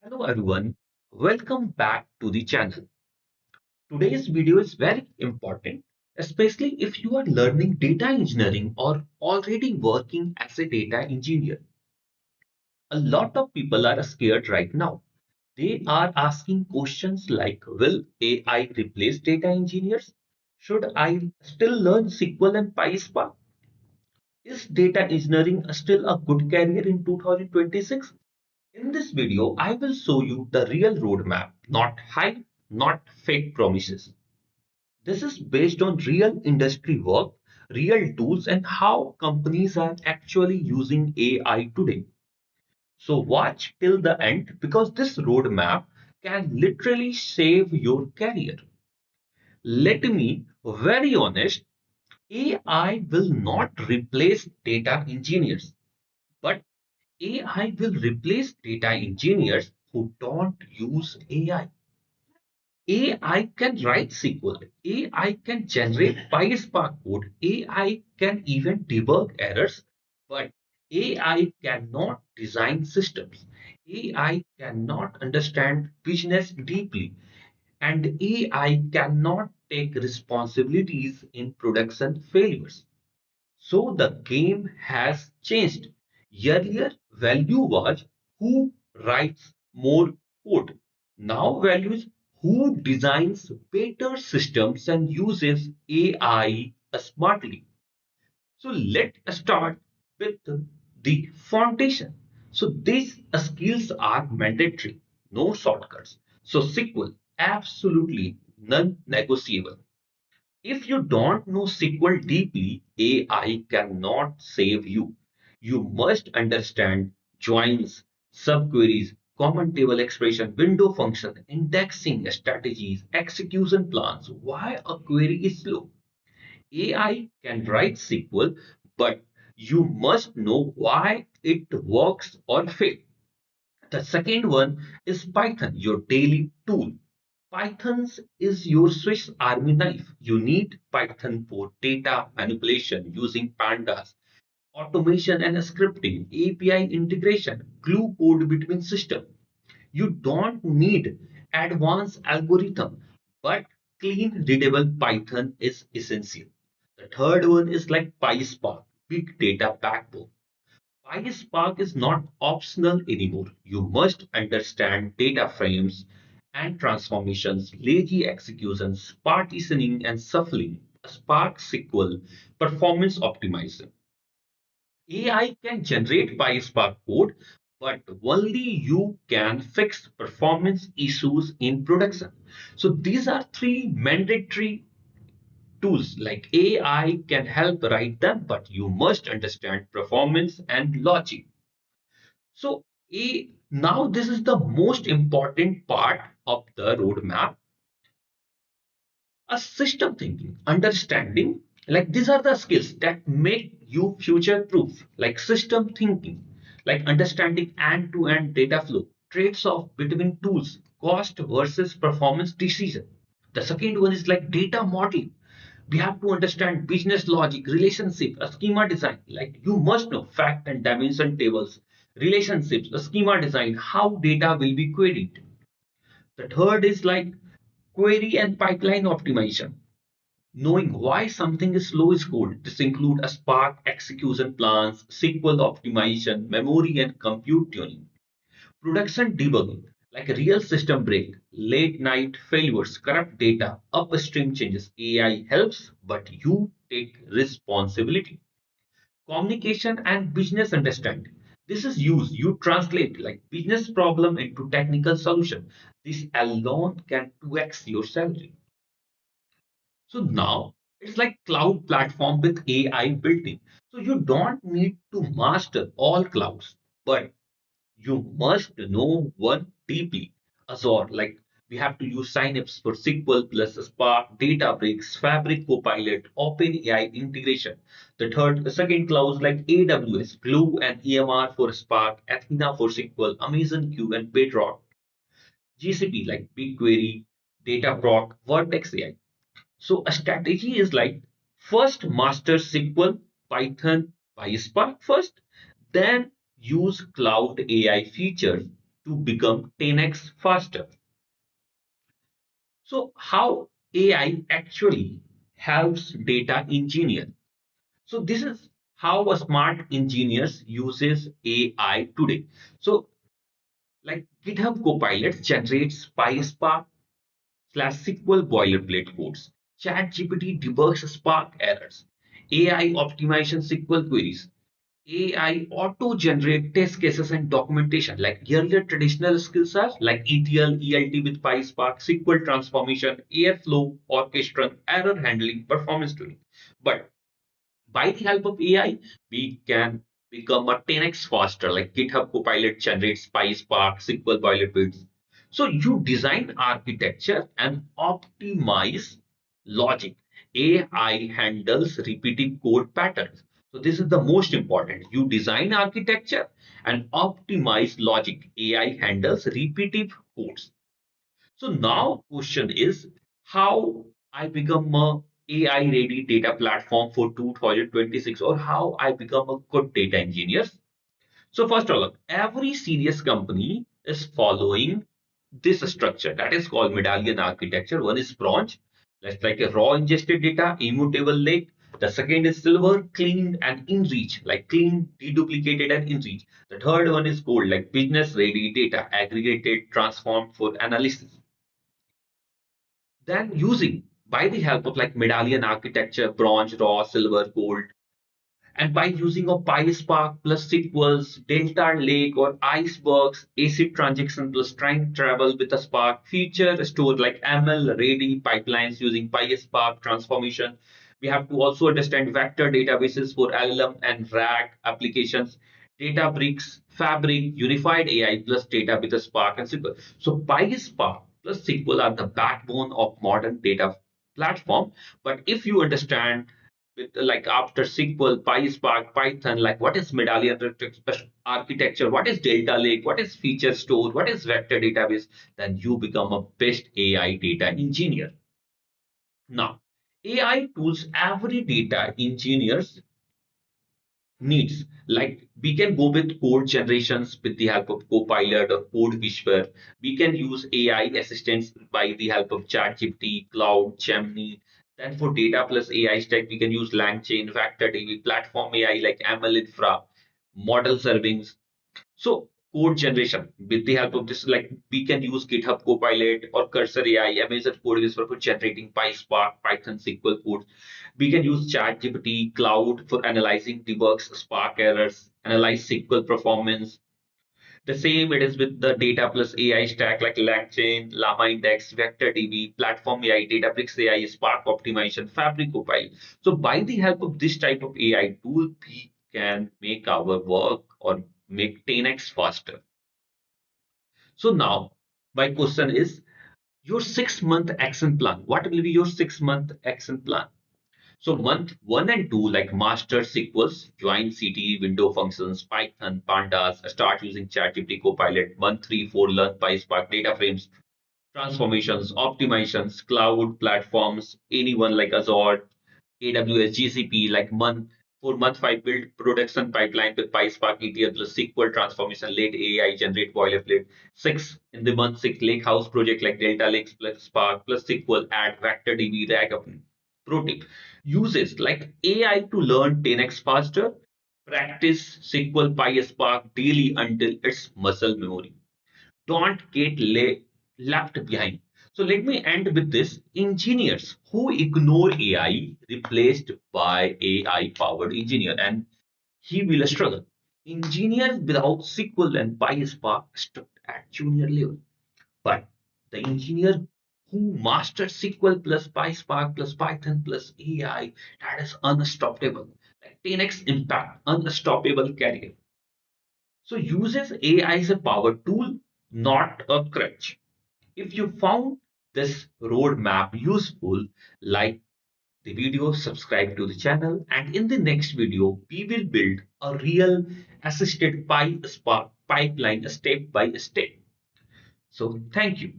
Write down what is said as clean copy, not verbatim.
Hello everyone, welcome back to the channel. Today's video is very important, especially if you are learning data engineering or already working as a data engineer. A lot of people are scared right now. They are asking questions like, will AI replace data engineers? Should I still learn SQL and PySpark? Is data engineering still a good career in 2026? In this video, I will show you the real roadmap, not hype, not fake promises. This is based on real industry work, real tools, and how companies are actually using AI today. So watch till the end because this roadmap can literally save your career. Let me very honest, AI will not replace data engineers, but AI will replace data engineers who don't use AI. AI can write SQL. AI can generate PySpark code. AI can even debug errors, but AI cannot design systems. AI cannot understand business deeply, and AI cannot take responsibilities in production failures. So the game has changed. Earlier, value was who writes more code. Now, value is who designs better systems and uses AI smartly. So let's start with the foundation. So these skills are mandatory, no shortcuts. So SQL, absolutely non-negotiable. If you don't know SQL deeply, AI cannot save you. You must understand joins, subqueries, common table expression, window function, indexing strategies, execution plans, why a query is slow. AI can write SQL, but you must know why it works or fails. The second one is Python, your daily tool. Python is your Swiss Army knife. You need Python for data manipulation using pandas, automation and scripting, API integration, glue code between systems. You don't need advanced algorithm, but clean readable Python is essential. The third one is like PySpark, big data backbone. PySpark is not optional anymore. You must understand data frames and transformations, lazy executions, partitioning and shuffling, Spark SQL, performance optimization. AI can generate PySpark code, but only you can fix performance issues in production. So these are three mandatory tools like AI can help write them, but you must understand performance and logic. So now this is the most important part of the roadmap, a system thinking, understanding. Like these are the skills that make you future proof, like system thinking, like understanding end-to-end data flow, trades off between tools, cost versus performance decision. The second one is like data modeling. We have to understand business logic, relationship, a schema design. Like you must know fact and dimension tables, relationships, a schema design, how data will be queried. The third is like query and pipeline optimization. Knowing why something is slow is good. This includes a Spark execution plans, SQL optimization, memory and compute tuning. Production debugging, like a real system break, late night failures, corrupt data, upstream changes. AI helps, but you take responsibility. Communication and business understanding. This is used, you translate like business problem into technical solution. This alone can 2x your salary. So now it's like cloud platform with AI built in. So you don't need to master all clouds, but you must know one deeply. Azure, like we have to use Synapse for SQL plus Spark, Databricks, Fabric Copilot, OpenAI integration. The second clouds like AWS, Glue and EMR for Spark, Athena for SQL, Amazon Q and Bedrock, GCP like BigQuery, Dataproc, Vertex AI. So a strategy is like first master SQL, Python, PySpark first, then use cloud AI features, to become 10x faster. So how AI actually helps data engineer? So this is how a smart engineers uses AI today. So like GitHub Copilot generates PySpark slash SQL boilerplate codes. ChatGPT debugs Spark errors. AI optimization SQL queries. AI auto-generate test cases and documentation. Like earlier traditional skills are like ETL, ELT with PySpark, SQL transformation, Airflow, orchestration, error handling, performance tuning. But by the help of AI, we can become a 10x faster, like GitHub Copilot generates PySpark, SQL boilerplates. So you design architecture and optimize logic. AI handles repetitive code patterns. So this is the most important. You design architecture and optimize logic. AI handles repetitive codes. So now question is how I become a AI ready data platform for 2026 or how I become a good data engineer. So first of all, every serious company is following this structure that is called medallion architecture. One is bronze, that's like a raw ingested data, immutable lake. The second is silver, clean and in reach, like clean, deduplicated and in reach. The third one is gold, like business ready data, aggregated, transformed for analysis. Then using by the help of like medallion architecture, bronze, raw, silver, gold, and by using of PySpark plus sequels, Delta Lake or icebergs, acid transaction plus time travel with a Spark, feature stored like ML ready pipelines using PySpark transformation. We have to also understand vector databases for LLM and RAG applications, Databricks, Fabric, unified AI plus data with a Spark and SQL. So PySpark plus SQL are the backbone of modern data platform. But if you understand with like after SQL, PySpark, Python, like what is medallion architecture, what is Delta Lake, what is feature store, what is vector database, then you become a best AI data engineer. Now, AI tools every data engineers needs. Like we can go with code generations with the help of Copilot or Code Whisper. We can use AI assistants by the help of ChatGPT, Cloud, Gemini. Then for data plus AI stack, we can use LangChain, VectorDB, platform AI like ML Infra, model servings. So code generation with the help of this, like we can use GitHub Copilot or Cursor AI, Amazon Code Whisper for generating PySpark, Python, SQL code. We can use ChatGPT Cloud for analyzing debugs, Spark errors, analyze SQL performance. The same it is with the data plus AI stack like LangChain, Llama Index, VectorDB, Platform AI, Databricks AI, Spark Optimization, Fabric Copilot. So by the help of this type of AI tool, we can make our work or make 10x faster. So now my question is your 6 month action plan. What will be your 6 month action plan? So month one and two, like master sequels, join CT, window functions, Python, pandas, start using ChatGPT Copilot. Month three, four, learn PySpark data frames, transformations, optimizations, cloud platforms, anyone like Azure, AWS, GCP, like month five, build production pipeline with PySpark, ETL plus SQL transformation, late AI generate boilerplate. Six, in the month six, Lakehouse project like Delta Lakes plus Spark plus SQL, add vector DB, RAG up. Pro tip, uses like AI to learn 10x faster, practice SQL PySpark daily until it's muscle memory. Don't get left behind. So let me end with this. Engineers who ignore AI replaced by AI powered engineer and he will struggle. Engineers without SQL and PySpark stuck at junior level. But the engineer who mastered SQL plus PySpark plus Python plus AI, that is unstoppable. Like 10x impact, unstoppable career. So uses AI as a power tool, not a crutch. If you found this roadmap useful, like the video, subscribe to the channel, and in the next video, we will build a real assisted PySpark pipeline step by step. So thank you.